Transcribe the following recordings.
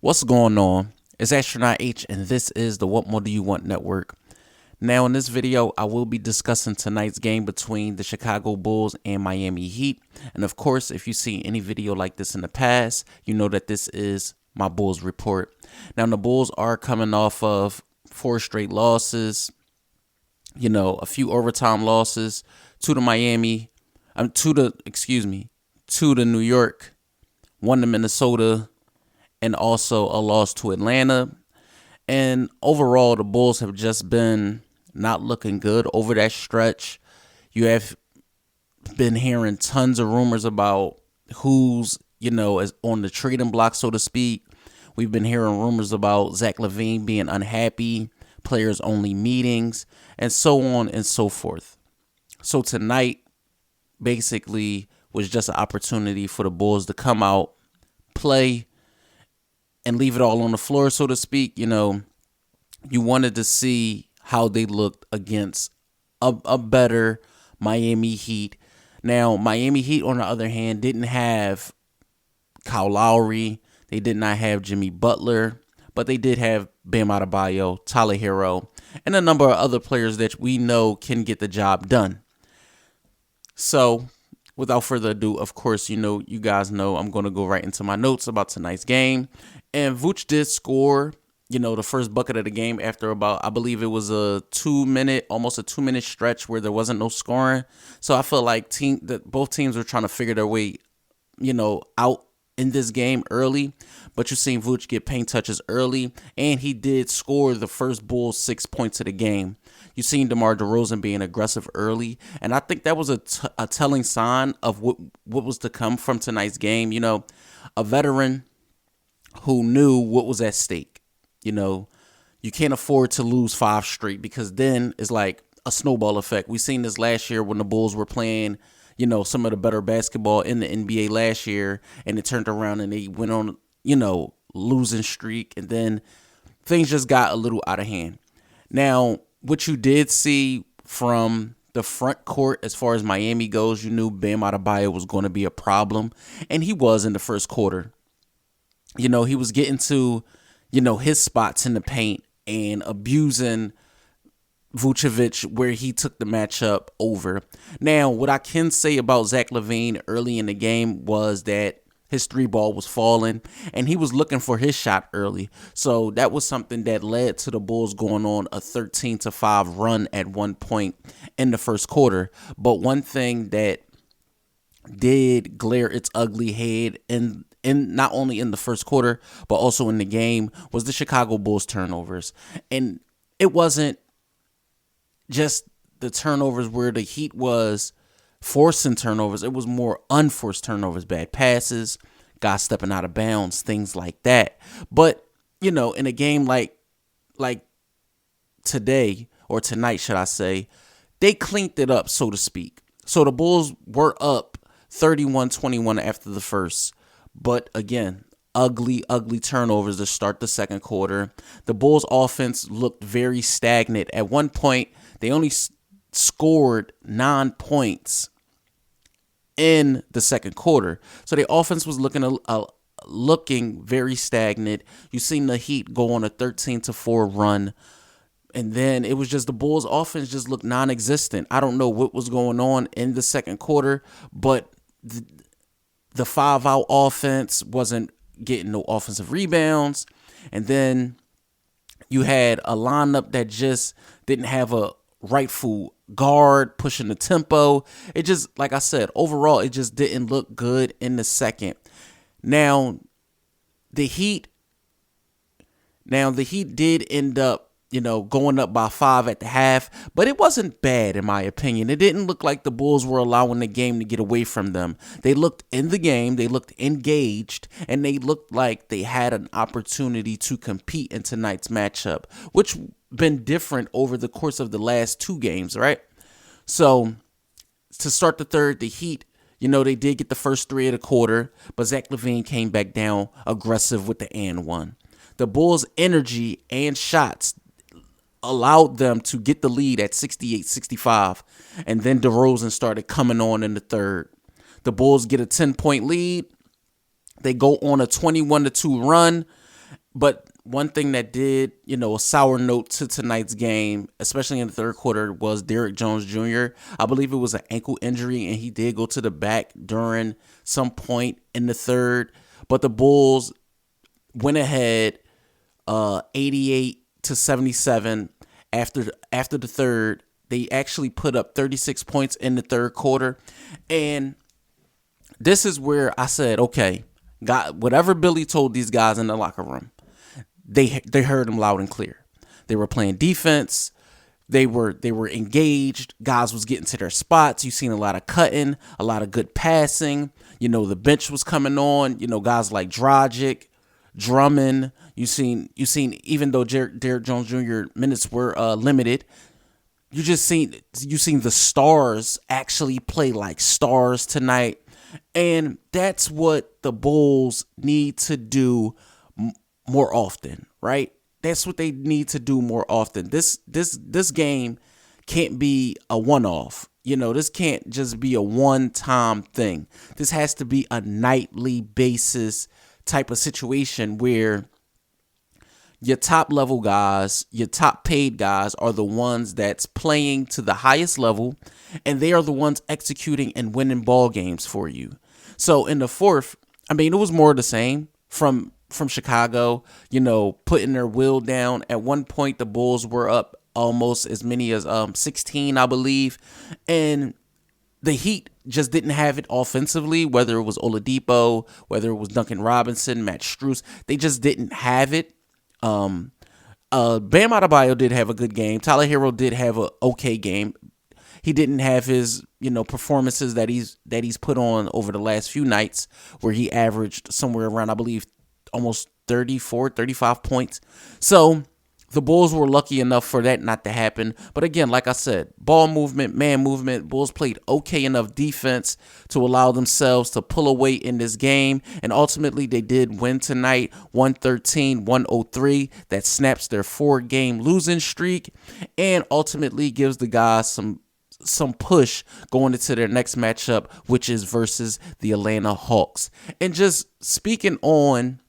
What's going on? It's Astronaut H, and this is the What More Do You Want Network. Now, in this video, I will be discussing tonight's game between the Chicago Bulls and Miami Heat. And of course, if you've seen any video like this in the past, you know that this is my Bulls report. Now, the Bulls are coming off of 4 straight losses, a few overtime losses to the New York, one to Minnesota, and also a loss to Atlanta. And overall, the Bulls have just been not looking good over that stretch. You have been hearing tons of rumors about who's, is on the trading block, so to speak. We've been hearing rumors about Zach LaVine being unhappy, players only meetings, and so on and so forth. So tonight basically was just an opportunity for the Bulls to come out, play, and leave it all on the floor, so to speak. You wanted to see how they looked against a better Miami Heat. Now, Miami Heat, on the other hand, didn't have Kyle Lowry. They did not have Jimmy Butler, but they did have Bam Adebayo, Tyler Hero, and a number of other players that we know can get the job done. So, without further ado, of course, you guys know I'm going to go right into my notes about tonight's game. And Vooch did score, the first bucket of the game after about, I believe it was almost a 2-minute stretch where there wasn't no scoring. So I feel like both teams were trying to figure their way, out in this game early. But you seen Vooch get paint touches early, and he did score the first Bulls 6 points of the game. You seen DeMar DeRozan being aggressive early, and I think that was a telling sign of what was to come from tonight's game. A veteran who knew what was at stake. You can't afford to lose 5 straight, because then it's like a snowball effect. We seen this last year when the Bulls were playing, some of the better basketball in the NBA last year, and it turned around and they went on, losing streak, and then things just got a little out of hand. Now, what you did see from the front court as far as Miami goes, you knew Bam Adebayo was going to be a problem, and he was in the first quarter. He was getting to, his spots in the paint and abusing Vucevic where he took the matchup over. Now, what I can say about Zach LaVine early in the game was that his 3-ball was falling, and he was looking for his shot early. So that was something that led to the Bulls going on a 13-5 run at one point in the first quarter. But one thing that did glare its ugly head in not only in the first quarter, but also in the game, was the Chicago Bulls turnovers. And it wasn't just the turnovers where the Heat was forcing turnovers. It was more unforced turnovers, bad passes, guys stepping out of bounds, things like that. But, in a game like today, or tonight, should I say, they cleaned it up, so to speak. So the Bulls were up 31-21 after the first. But again, ugly turnovers to start the second quarter. The Bulls offense looked very stagnant. At one point, they only scored 9 points in the second quarter. So the offense was looking very stagnant. You seen the Heat go on a 13-4 run. And then it was just the Bulls offense just looked non-existent. I don't know what was going on in the second quarter, but the 5-out offense wasn't getting no offensive rebounds. And then you had a lineup that just didn't have a rightful guard pushing the tempo. It just, like I said, overall, it just didn't look good in the second. Now, the Heat did end up, going up by 5 at the half, but it wasn't bad in my opinion. It didn't look like the Bulls were allowing the game to get away from them. They looked in the game, they looked engaged, and they looked like they had an opportunity to compete in tonight's matchup, which been different over the course of the last 2 games, right? So, to start the third, the Heat, they did get the first 3 of the quarter, but Zach LaVine came back down aggressive with the and one. The Bulls' energy and shots allowed them to get the lead at 68-65, and then DeRozan started coming on in the third. The Bulls get a 10-point lead. They go on a 21-2 run, But one thing that did, a sour note to tonight's game, especially in the third quarter, was Derrick Jones Jr. I believe it was an ankle injury, and he did go to the back during some point in the third. But the Bulls went ahead 88-77 after the third. They actually put up 36 points in the third quarter. And this is where I said, okay, God, whatever Billy told these guys in the locker room, they heard him loud and clear. They were playing defense. They were engaged. Guys was getting to their spots. You seen a lot of cutting, a lot of good passing. The bench was coming on. Guys like Dragic, Drummond. You seen even though Derrick Jones Jr. minutes were limited, you seen the stars actually play like stars tonight. And that's what the Bulls need to do more often, right? That's what they need to do more often. This game can't be a one-off. This can't just be a one-time thing. This has to be a nightly basis type of situation where your top level guys, your top paid guys are the ones that's playing to the highest level, and they are the ones executing and winning ball games for you. So in the fourth, it was more of the same from Chicago, putting their will down. At one point, the Bulls were up almost as many as 16, I believe. And the Heat just didn't have it offensively, whether it was Oladipo, whether it was Duncan Robinson, Matt Strus. They just didn't have it. Bam Adebayo did have a good game. Tyler Hero did have an okay game. He didn't have his, performances that he's put on over the last few nights, where he averaged somewhere around, I believe, almost 34, 35 points. So the Bulls were lucky enough for that not to happen. But again, like I said, ball movement, man movement, Bulls played okay enough defense to allow themselves to pull away in this game. And ultimately, they did win tonight, 113-103. That snaps their 4-game losing streak and ultimately gives the guys some push going into their next matchup, which is versus the Atlanta Hawks. And just speaking on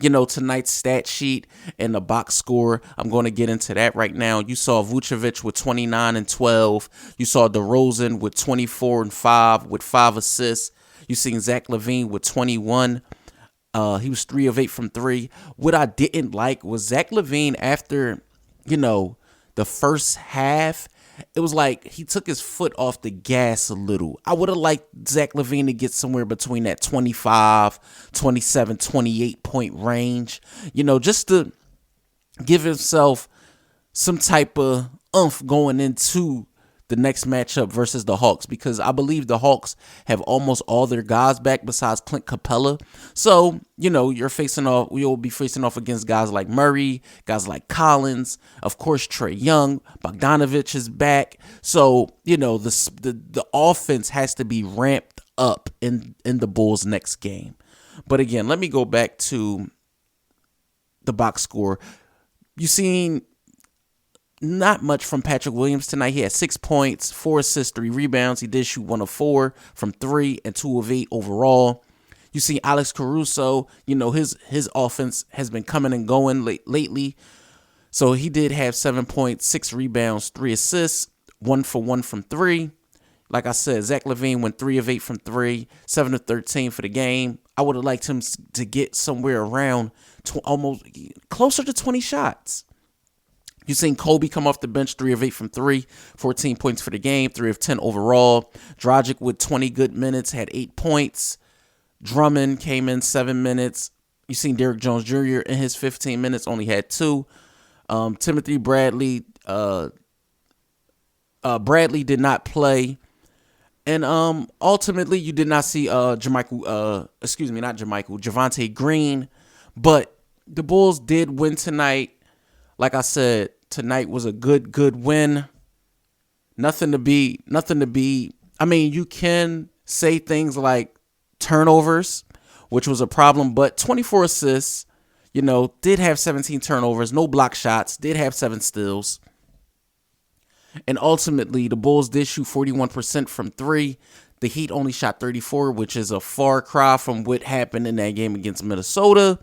tonight's stat sheet and the box score, I'm going to get into that right now. You saw Vucevic with 29 and 12. You saw DeRozan with 24 and 5 with 5 assists. You seen Zach LaVine with 21. He was 3 of 8 from 3. What I didn't like was Zach LaVine after, the first half. It was like he took his foot off the gas a little. I would have liked Zach LaVine to get somewhere between that 25, 27, 28 point range, just to give himself some type of oomph going into the next matchup versus the Hawks, because I believe the Hawks have almost all their guys back besides Clint Capella. So, you'll be facing off against guys like Murray, guys like Collins, of course, Trae Young, Bogdanovich is back. So, the offense has to be ramped up in the Bulls' next game. But again, let me go back to the box score. You seen not much from Patrick Williams tonight. He had 6 points, 4 assists, 3 rebounds. He did shoot 1 of 4 from 3 and 2 of 8 overall. You see Alex Caruso, his offense has been coming and going lately. So he did have 7 points, 6 rebounds, 3 assists, 1 for 1 from 3. Like I said, Zach LaVine went 3 of 8 from 3, 7 of 13 for the game. I would have liked him to get somewhere around almost closer to 20 shots. You seen Kobe come off the bench, 3 of 8 from 3, 14 points for the game, 3 of 10 overall. Dragic with 20 good minutes, had 8 points. Drummond came in 7 minutes. You seen Derrick Jones Jr. in his 15 minutes, only had 2. Timothy Bradley, Bradley did not play. And ultimately, you did not see Javonte Green. But the Bulls did win tonight. Like I said, tonight was a good win. Nothing to be. You can say things like turnovers, which was a problem, but 24 assists, did have 17 turnovers, no block shots, did have 7 steals. And ultimately, the Bulls did shoot 41% from 3. The Heat only shot 34, which is a far cry from what happened in that game against Minnesota.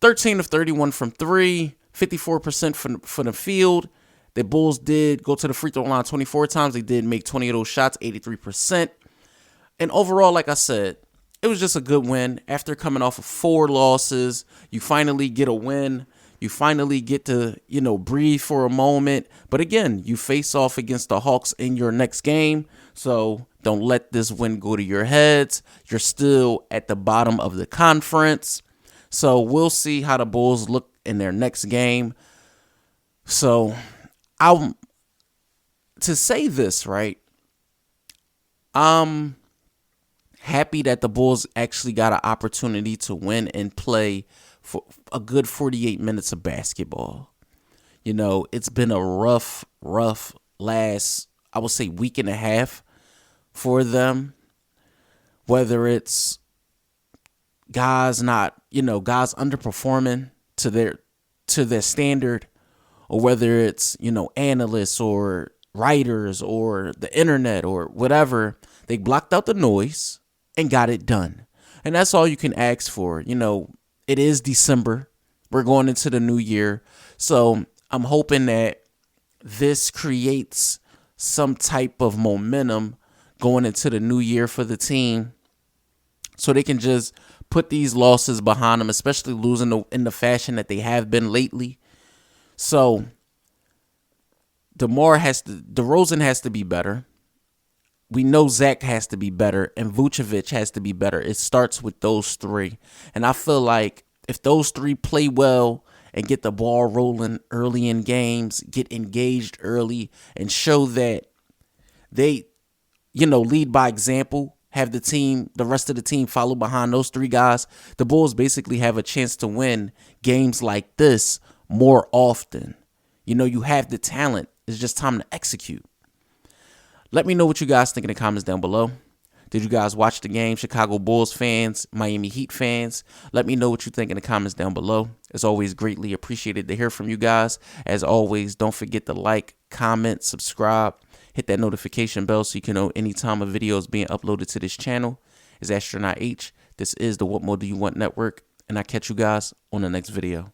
13 of 31 from three, 54% for the field. The Bulls did go to the free throw line 24 times. They did make 20 of those shots, 83%. And overall, like I said, it was just a good win. After coming off of 4 losses, you finally get a win. You finally get to, breathe for a moment. But again, you face off against the Hawks in your next game. So don't let this win go to your heads. You're still at the bottom of the conference. So we'll see how the Bulls look in their next game. So to say this, right? I'm happy that the Bulls actually got an opportunity to win and play for a good 48 minutes of basketball. It's been a rough last, I would say, week and a half for them. Whether it's guys guys underperforming to their standard, or whether it's, analysts or writers or the internet or whatever, they blocked out the noise and got it done. And that's all you can ask for. It is December. We're going into the new year. So I'm hoping that this creates some type of momentum going into the new year for the team, so they can just put these losses behind them, especially losing in the fashion that they have been lately. So DeRozan has to be better. We know Zach has to be better, and Vucevic has to be better. It starts with those three. And I feel like if those three play well and get the ball rolling early in games, get engaged early, and show that they, lead by example, have the rest of the team follow behind those three guys, the Bulls basically have a chance to win games like this more often. You have the talent. It's just time to execute. Let me know what you guys think in the comments down below. Did you guys watch the game? Chicago Bulls fans, Miami Heat fans, let me know what you think in the comments down below. It's always greatly appreciated to hear from you guys. As always, don't forget to like, comment, subscribe, hit that notification bell so you can know anytime a video is being uploaded to this channel. It's Astronaut H. This is the What More Do You Want Network, and I catch you guys on the next video.